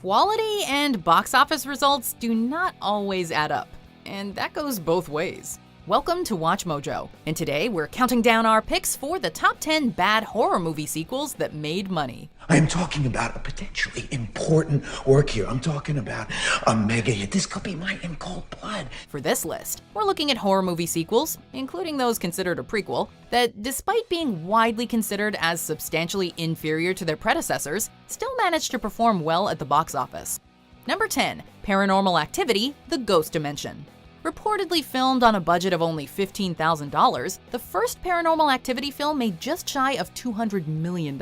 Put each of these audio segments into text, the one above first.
Quality and box office results do not always add up, and that goes both ways. Welcome to WatchMojo, and today we're counting down our picks for the top 10 bad horror movie sequels that made money. I am talking about a potentially important work here. I'm talking about a mega hit. This could be mine in cold blood. For this list, we're looking at horror movie sequels, including those considered a prequel, that despite being widely considered as substantially inferior to their predecessors, still managed to perform well at the box office. Number 10, Paranormal Activity, The Ghost Dimension. Reportedly filmed on a budget of only $15,000, the first Paranormal Activity film made just shy of $200 million.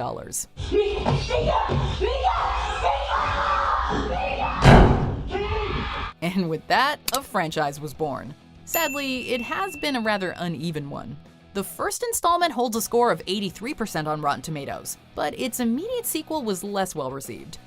And with that, a franchise was born. Sadly, it has been a rather uneven one. The first installment holds a score of 83% on Rotten Tomatoes, but its immediate sequel was less well received.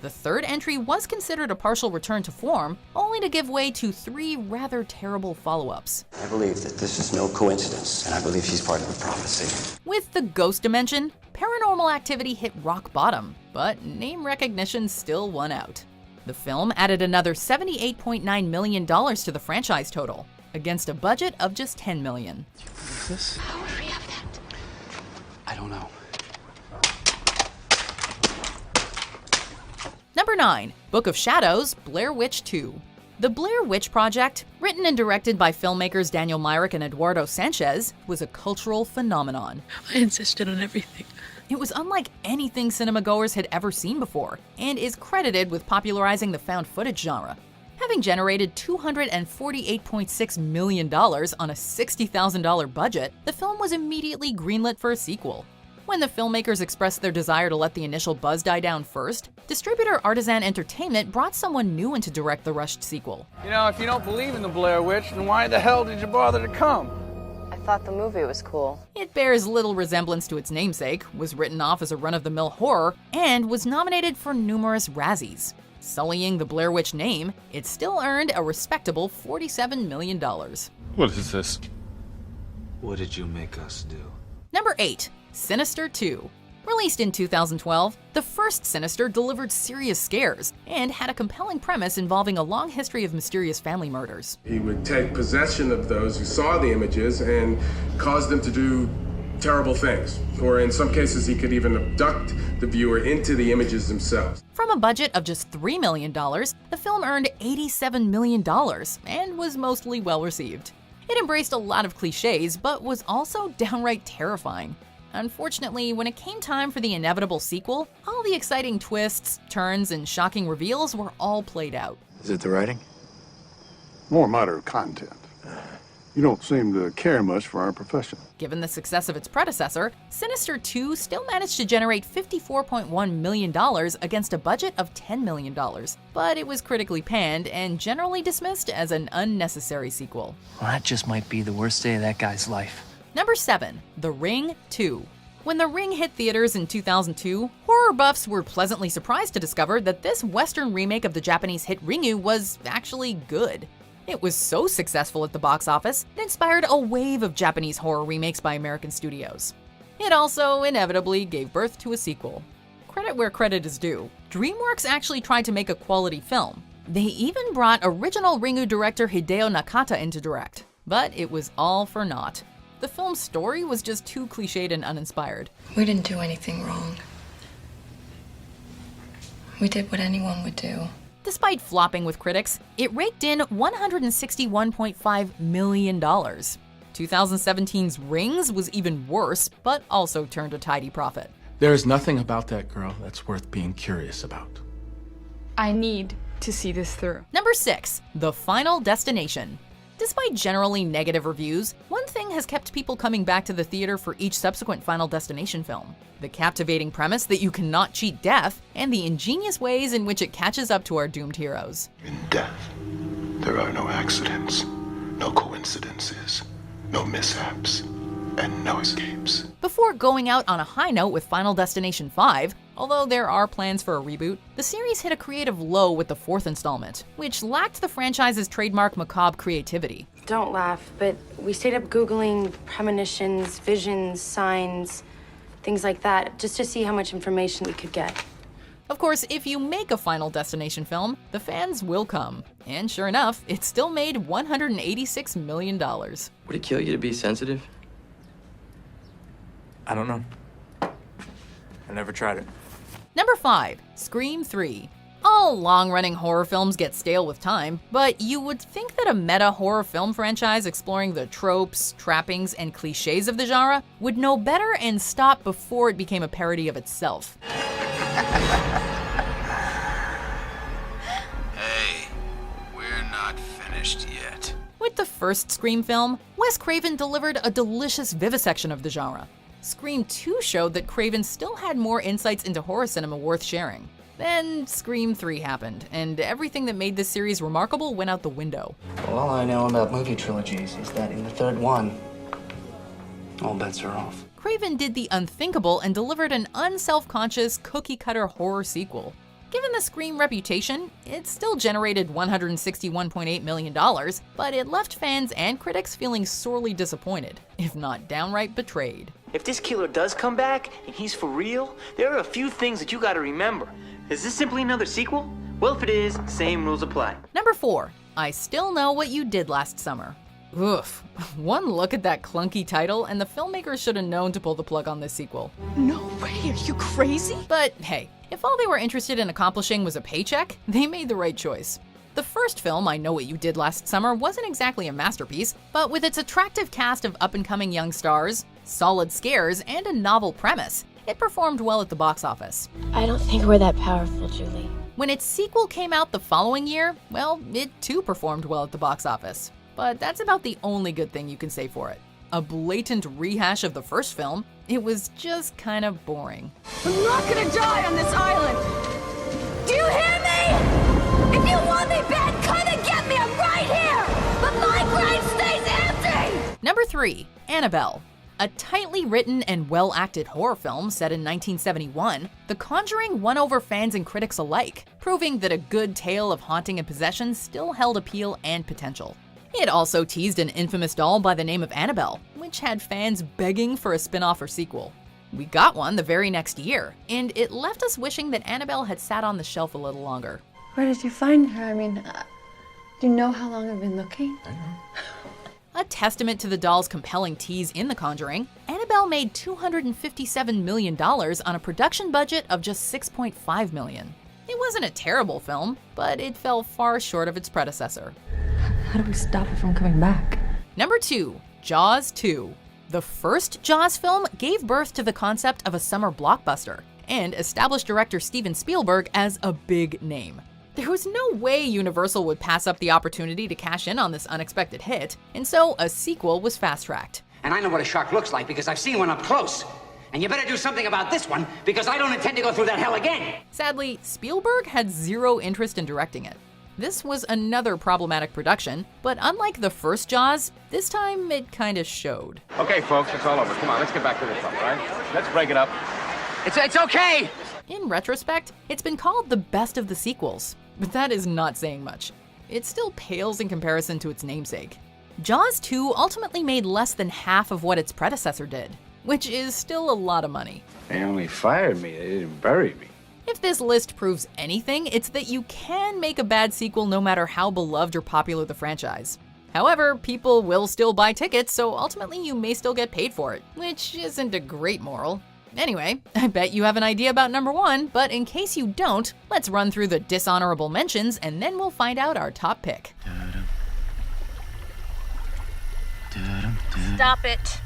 The third entry was considered a partial return to form, only to give way to 3 rather terrible follow-ups. I believe that this is no coincidence, and I believe she's part of a prophecy. With The Ghost Dimension, Paranormal Activity hit rock bottom, but name recognition still won out. The film added another $78.9 million to the franchise total, against a budget of just $10 million. Do you believe this? How would we have that? I don't know. Number 9, Book of Shadows, Blair Witch II. The Blair Witch Project, written and directed by filmmakers Daniel Myrick and Eduardo Sanchez, was a cultural phenomenon. I insisted on everything. It was unlike anything cinemagoers had ever seen before, and is credited with popularizing the found footage genre. Having generated $248.6 million on a $60,000 budget, the film was immediately greenlit for a sequel. When the filmmakers expressed their desire to let the initial buzz die down first, distributor Artisan Entertainment brought someone new in to direct the rushed sequel. You know, if you don't believe in the Blair Witch, then why the hell did you bother to come? I thought the movie was cool. It bears little resemblance to its namesake, was written off as a run-of-the-mill horror, and was nominated for numerous Razzies. Sullying the Blair Witch name, it still earned a respectable $47 million. What is this? What did you make us do? Number 8, Sinister II. Released in 2012, the first Sinister delivered serious scares and had a compelling premise involving a long history of mysterious family murders. He would take possession of those who saw the images and cause them to do terrible things. Or in some cases, he could even abduct the viewer into the images themselves. From a budget of just $3 million, the film earned $87 million and was mostly well received. It embraced a lot of cliches, but was also downright terrifying. Unfortunately, when it came time for the inevitable sequel, all the exciting twists, turns, and shocking reveals were all played out. Is it the writing? More moderate content. You don't seem to care much for our profession. Given the success of its predecessor, Sinister II still managed to generate $54.1 million against a budget of $10 million, but it was critically panned and generally dismissed as an unnecessary sequel. Well, that just might be the worst day of that guy's life. Number 7, The Ring 2. When The Ring hit theaters in 2002, horror buffs were pleasantly surprised to discover that this Western remake of the Japanese hit Ringu was actually good. It was so successful at the box office, it inspired a wave of Japanese horror remakes by American studios. It also inevitably gave birth to a sequel. Credit where credit is due. DreamWorks actually tried to make a quality film. They even brought original Ringu director Hideo Nakata in to direct, but it was all for naught. The film's story was just too cliched and uninspired. We didn't do anything wrong. We did what anyone would do. Despite flopping with critics, it raked in $161.5 million. 2017's Rings was even worse, but also turned a tidy profit. There is nothing about that girl that's worth being curious about. I need to see this through. Number 6, The Final Destination. Despite generally negative reviews, one thing has kept people coming back to the theater for each subsequent Final Destination film: the captivating premise that you cannot cheat death, and the ingenious ways in which it catches up to our doomed heroes. In death, there are no accidents, no coincidences, no mishaps, and no escapes. Before going out on a high note with Final Destination 5, although there are plans for a reboot, the series hit a creative low with the 4th installment, which lacked the franchise's trademark macabre creativity. Don't laugh, but we stayed up Googling premonitions, visions, signs, things like that, just to see how much information we could get. Of course, if you make a Final Destination film, the fans will come. And sure enough, it still made $186 million. Would it kill you to be sensitive? I don't know. I never tried it. Number 5, Scream 3. All long-running horror films get stale with time, but you would think that a meta-horror film franchise exploring the tropes, trappings, and cliches of the genre would know better and stop before it became a parody of itself. Hey, we're not finished yet. With the first Scream film, Wes Craven delivered a delicious vivisection of the genre. Scream 2 showed that Craven still had more insights into horror cinema worth sharing. Then Scream 3 happened, and everything that made this series remarkable went out the window. Well, all I know about movie trilogies is that in the third one, all bets are off. Craven did the unthinkable and delivered an unself-conscious, cookie-cutter horror sequel. Given the Scream reputation, it still generated $161.8 million, but it left fans and critics feeling sorely disappointed, if not downright betrayed. If this killer does come back, and he's for real, there are a few things that you gotta remember. Is this simply another sequel? Well, if it is, same rules apply. Number 4, I Still Know What You Did Last Summer. Oof, one look at that clunky title and the filmmakers should have known to pull the plug on this sequel. No way, are you crazy? But hey, if all they were interested in accomplishing was a paycheck, they made the right choice. The first film, I Know What You Did Last Summer, wasn't exactly a masterpiece, but with its attractive cast of up-and-coming young stars, solid scares, and a novel premise, it performed well at the box office. I don't think we're that powerful, Julie. When its sequel came out the following year, well, it too performed well at the box office. But that's about the only good thing you can say for it. A blatant rehash of the first film, it was just kind of boring. I'm not gonna die on this island! Do you hear me? If you want me bad, come and get me, I'm right here! But my grave stays empty! Number 3, Annabelle. A tightly written and well-acted horror film set in 1971, The Conjuring won over fans and critics alike, proving that a good tale of haunting and possession still held appeal and potential. It also teased an infamous doll by the name of Annabelle, which had fans begging for a spin-off or sequel. We got one the very next year, and it left us wishing that Annabelle had sat on the shelf a little longer. Where did you find her? I mean, do you know how long I've been looking? I know. A testament to the doll's compelling tease in The Conjuring, Annabelle made $257 million on a production budget of just $6.5 million. It wasn't a terrible film, but it fell far short of its predecessor. How do we stop it from coming back? Number 2, Jaws 2. The first Jaws film gave birth to the concept of a summer blockbuster and established director Steven Spielberg as a big name. There was no way Universal would pass up the opportunity to cash in on this unexpected hit, and so a sequel was fast-tracked. And I know what a shark looks like because I've seen one up close. And you better do something about this one because I don't intend to go through that hell again. Sadly, Spielberg had zero interest in directing it. This was another problematic production, but unlike the first Jaws, this time it kind of showed. Okay, folks, it's all over. Come on, let's get back to this one, all right? Let's break it up. It's okay! In retrospect, it's been called the best of the sequels, but that is not saying much. It still pales in comparison to its namesake. Jaws 2 ultimately made less than half of what its predecessor did, which is still a lot of money. They only fired me, they didn't bury me. If this list proves anything, it's that you can make a bad sequel no matter how beloved or popular the franchise. However, people will still buy tickets, so ultimately you may still get paid for it, which isn't a great moral. Anyway, I bet you have an idea about number 1, but in case you don't, let's run through the dishonorable mentions and then we'll find out our top pick. Stop it.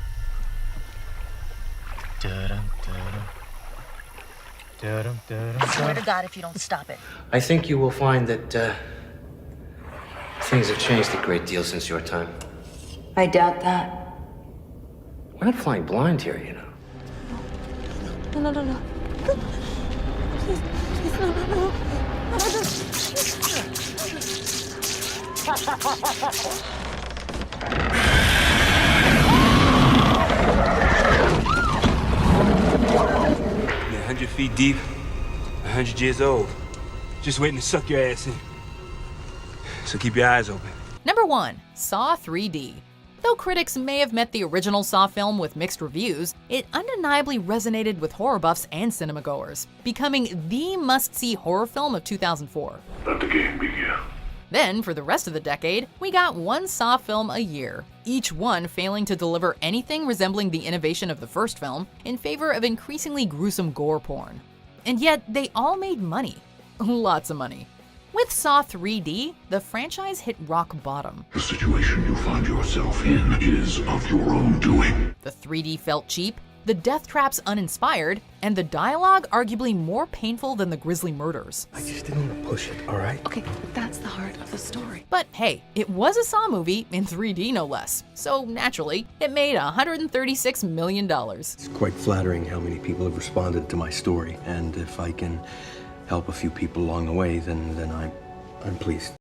I swear to God if you don't stop it. I think you will find that things have changed a great deal since your time. I doubt that. We're not flying blind here, you know. No. Please, no. You're 100 feet deep, 100 years old. Just waiting to suck your ass in. So keep your eyes open. Number 1, Saw 3D. Though critics may have met the original Saw film with mixed reviews, it undeniably resonated with horror buffs and cinemagoers, becoming the must-see horror film of 2004. Let the game begin. Then, for the rest of the decade, we got one Saw film a year, each one failing to deliver anything resembling the innovation of the first film in favor of increasingly gruesome gore porn. And yet, they all made money. Lots of money. With Saw 3D, the franchise hit rock bottom. The situation you find yourself in is of your own doing. The 3D felt cheap, the death traps uninspired, and the dialogue arguably more painful than the grisly murders. I just didn't want to push it, all right? Okay, that's the heart of the story. But hey, it was a Saw movie in 3D no less, so naturally, it made $136 million. It's quite flattering how many people have responded to my story, and if I can help a few people along the way, then I'm pleased.